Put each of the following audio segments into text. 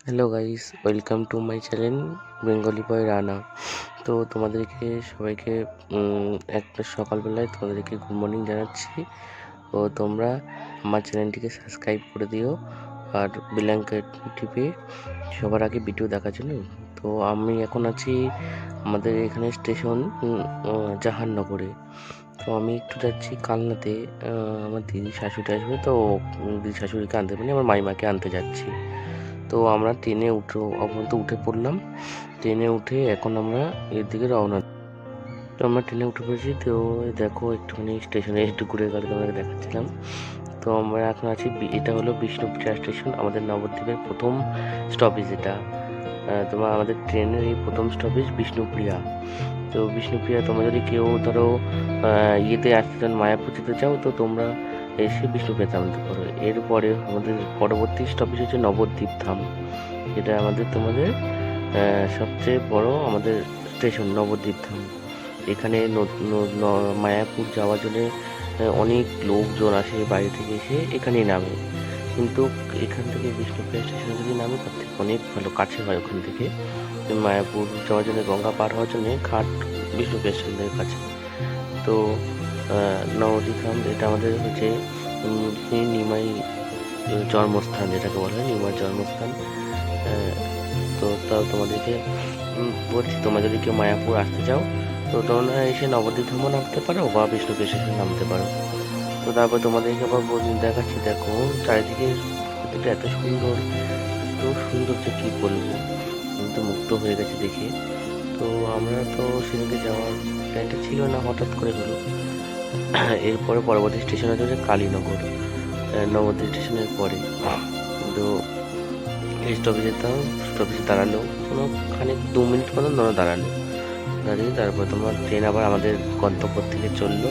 Hello guys, welcome to my channel Bengali boy Rana. তো তোমাদেরকে সবাইকে একটা সকালবেলায় তোমাদেরকে গুড মর্নিং জানাচ্ছি। ও তোমরা আমার চ্যানেলটিকে সাবস্ক্রাইব করে দিও আর বেল আইকন টিপে সবার আগে ভিডিও দেখার জন্য। তো আমি এখন আছি আমাদের এখানে স্টেশন জাহান্নগরে। তো আমি একটু যাচ্ছি কালনাতে। আমার দিদি শাশুড়ি আসবে, তো দিদি শাশুড়িকে আনতে পারিনি, আমার মাইমাকে আনতে যাচ্ছি। তো আমরা ট্রেনে উঠে পড়লাম। ট্রেনে উঠে এখন আমরা এর দিকে রওনা। তো আমরা ট্রেনে উঠে পড়েছি। তো দেখো একটুখানি স্টেশনে একটু ঘুরে গেলে তোমাকে দেখাচ্ছিলাম। তো আমরা এখন আছি, এটা হলো বিষ্ণুপ্রিয়া স্টেশন, আমাদের নবদ্বীপের প্রথম স্টপেজ এটা। তোমার আমাদের ট্রেনের এই প্রথম স্টপেজ বিষ্ণুপ্রিয়া। তো বিষ্ণুপ্রিয়া তোমরা যদি কেউ ধরো ইয়েতে আসতে চান, মায়াপুর যেতে চাও, তো তোমরা এসে বিষ্ণুপ্রিয়াতে নামতে পারো। এরপরে আমাদের পরবর্তী স্টপেজ হচ্ছে নবদ্বীপ ধাম। এটা আমাদের তোমাদের সবচেয়ে বড় আমাদের স্টেশন নবদ্বীপ ধাম। এখানে মায়াপুর যাওয়ার জন্য অনেক লোকজন আসে, বাইরে থেকে এসে এখানেই নামে। কিন্তু এখান থেকে বিষ্ণুপ্রিয়া স্টেশনে যদি নামে, তার থেকে অনেক ভালো কাছে হয় ওখান থেকে। মায়াপুর যাওয়ার জন্য, গঙ্গা পার হওয়ার জন্য ঘাট বিষ্ণুপ্রিয়া স্টেশন থেকে কাছে। তো নবদ্বীপ ধাম এটা আমাদের হচ্ছে নিমাই জন্মস্থান, যেটাকে বলা হয় নিমাই জন্মস্থান। তো তাও তোমাদেরকে বলছি, তোমরা যদি কেউ মায়াপুর আসতে চাও, তো তোমরা এসে নবদ্বীপ ধামও নামতে পারো বা বিষ্ণুপ্রিয়া স্টেশনে নামতে পারো। তো তারপর তোমাদেরকে আবার দেখাচ্ছি। দেখো চারিদিকে প্রকৃতিটা এত সুন্দর, এত সুন্দর যে কী বলবো, আমি তো মুগ্ধ হয়ে গেছি দেখে। তো আমরা তো সেদিকে যাওয়ার প্ল্যানটা ছিল না, হঠাৎ করে হলো। এরপরে পরবর্তী স্টেশন হচ্ছে কালীনগর, নবদ্বীপ স্টেশনের পরে। তো এই স্টপেজে দাঁড়ালো, কোনো খানিক 2 মিনিট মতন দাঁড়ালো। দাঁড়িয়ে তারপর তোমার ট্রেন আবার আমাদের গন্তব্য থেকে চললো।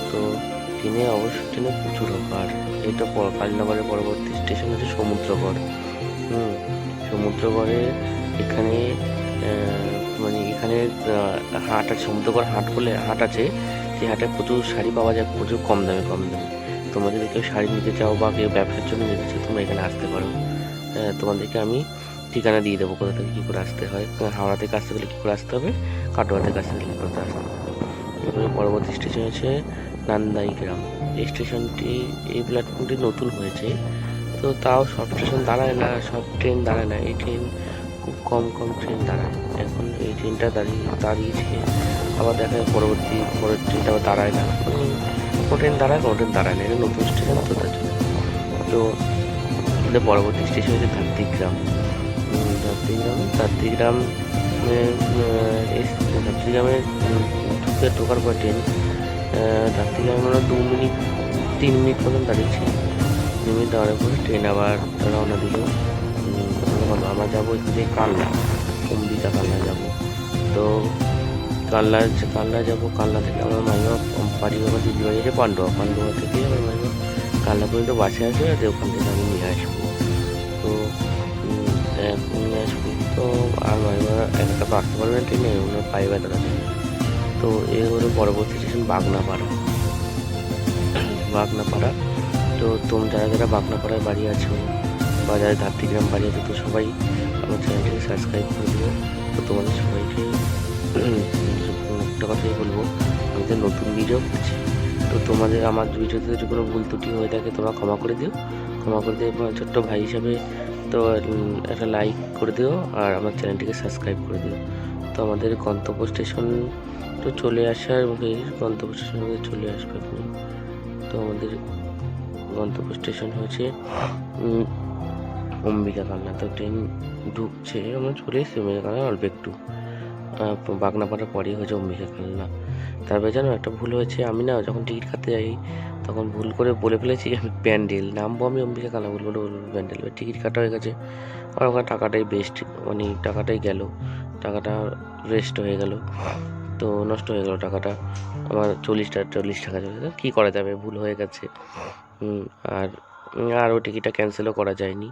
তো ট্রেনে প্রচুর লোক। আর এটা কালীনগরের পরবর্তী স্টেশন হচ্ছে সমুদ্রগড়। সমুদ্রগড়ে এখানে মানে এখানে হাট আছে, সমুদ্রগড় হাট বলে হাট আছে। সেই হাটে প্রচুর শাড়ি পাওয়া যায়, প্রচুর কম দামে। তোমরা যদি কেউ শাড়ি নিতে চাও বা কেউ ব্যবসার জন্য নিতে চাও, তোমরা এখানে আসতে পারো। তোমাদেরকে আমি ঠিকানা দিয়ে দেবো, কোথা থেকে কী করে আসতে হয়। হাওড়া থেকে আসতে গেলে কী করে আসতে হবে, কাটোয়া থেকে আসতে গেলে কী করে আসতে হবে। এরপরে পরবর্তী স্টেশন হচ্ছে নান্দাই গ্রাম। এই স্টেশনটি, এই প্ল্যাটফর্মটি নতুন হয়েছে। তো তাও সব স্টেশন দাঁড়ায় না, সব ট্রেন দাঁড়ায় না। এই ট্রেন খুব কম ট্রেন দাঁড়ায়। এখন এই ট্রেনটা দাঁড়িয়েছে। আবার দেখা যায় পরের ট্রেনটা আবার দাঁড়ায় না। কোনো ট্রেন দাঁড়ায়, কোনো ট্রেন দাঁড়ায় না। এটা নতুন স্টেশন, তো তার জন্য। তো আমাদের পরবর্তী স্টেশন হচ্ছে ধাত্রীগ্রাম। ধাত্রীগ্রামে ঢোকার পর ট্রেন ধাত্রীগ্রামে আমরা 2 মিনিট 3 মিনিট মতন দাঁড়িয়েছি। 2 মিনিট দাঁড়ানোর পরে ট্রেন আবার রওনা দিল। আমরা যাবো এখান থেকে কালনা, অম্বিকা কালনা যাবো। তো কালনা যাবো। কালনা থেকে আমার মাইমা বাড়ি, আমার দিদি বাড়ি আছে পান্ডুয়া থেকে আমার মাইমা কালনা পর্যন্ত বাসে আসবে, আর ওখান থেকে আমি নিয়ে আসবো। তো নিয়ে আসবো। তো আর মাইমা একা তো আসতে পারবে না ট্রেনে, ওনার পায়ে ব্যথা আছে। তো এর হলো পরবর্তী স্টেশন বাগনাপাড়া। তো যারা যারা বাগনাপাড়ায় বাড়ি আছো বা যারা ধাত্রীগ্রাম বাড়ি আছে, তো সবাই আমার চ্যানেলটিকে সাবস্ক্রাইব করে দিও। তো তোমাদের সবাইকে একটা কথাই বলবো, আমি তো নতুন ভিডিও করছি। তো তোমাদের আমার ভিডিওতে যদি কোনো ভুল ত্রুটি হয়ে থাকে, তোমরা ক্ষমা করে দিয়ে ছোট্ট ভাই হিসাবে তো একটা লাইক করে দিও আর আমার চ্যানেলটিকে সাবস্ক্রাইব করে দিও। তো আমাদের গন্তব্য স্টেশন তো চলে আসার মুখে, গন্তব্য স্টেশনের মধ্যে চলে আসবে আপনি। তো আমাদের গন্তব্য স্টেশন হয়েছে অম্বিকা কালনা। তো ট্রেন ঢুকছে, আমরা চলে এসেছি অম্বিকা কালনা, অল্প একটু বাগনাপাড়ার পরেই হয়েছে অম্বিকা কালনা। তারপরে জানো একটা ভুল হয়েছে, আমি না যখন টিকিট কাটতে যাই তখন ভুল করে বলে ফেলেছি আমি প্যান্ডেল নামবো, আমি অম্বিকা কালনা বলবো প্যান্ডেল। টিকিট কাটা হয়ে গেছে, আর ওখানে টাকাটাই বেস্ট, মানে টাকাটাই গেল, টাকাটা ওয়েস্ট হয়ে গেল। তো নষ্ট হয়ে গেল টাকাটা আমার। 40 টাকা চলে গেল, কী করা যাবে, ভুল হয়ে গেছে। আর ওই টিকিটটা ক্যান্সেলও করা যায়নি,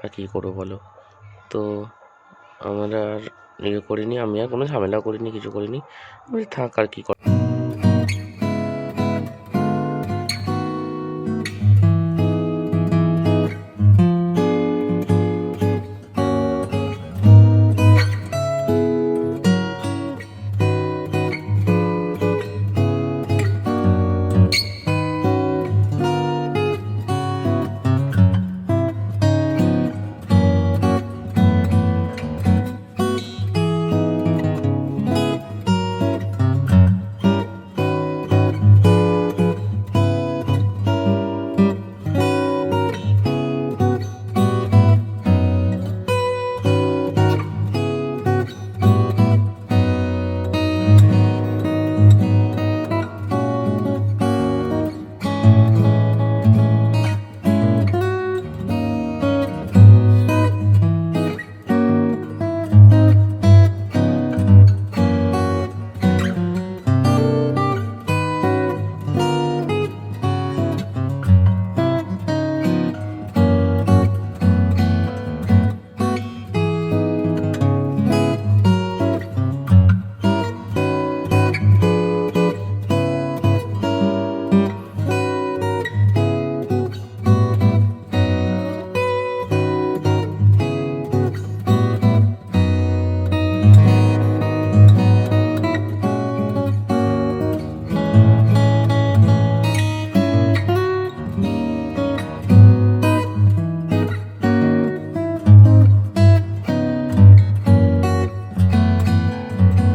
আর কী করবো বলো। তো আমরা আর করিনি, আমি আর কোনো ঝামেলাও করিনি, কিছু করিনি। থাক আর কী কর।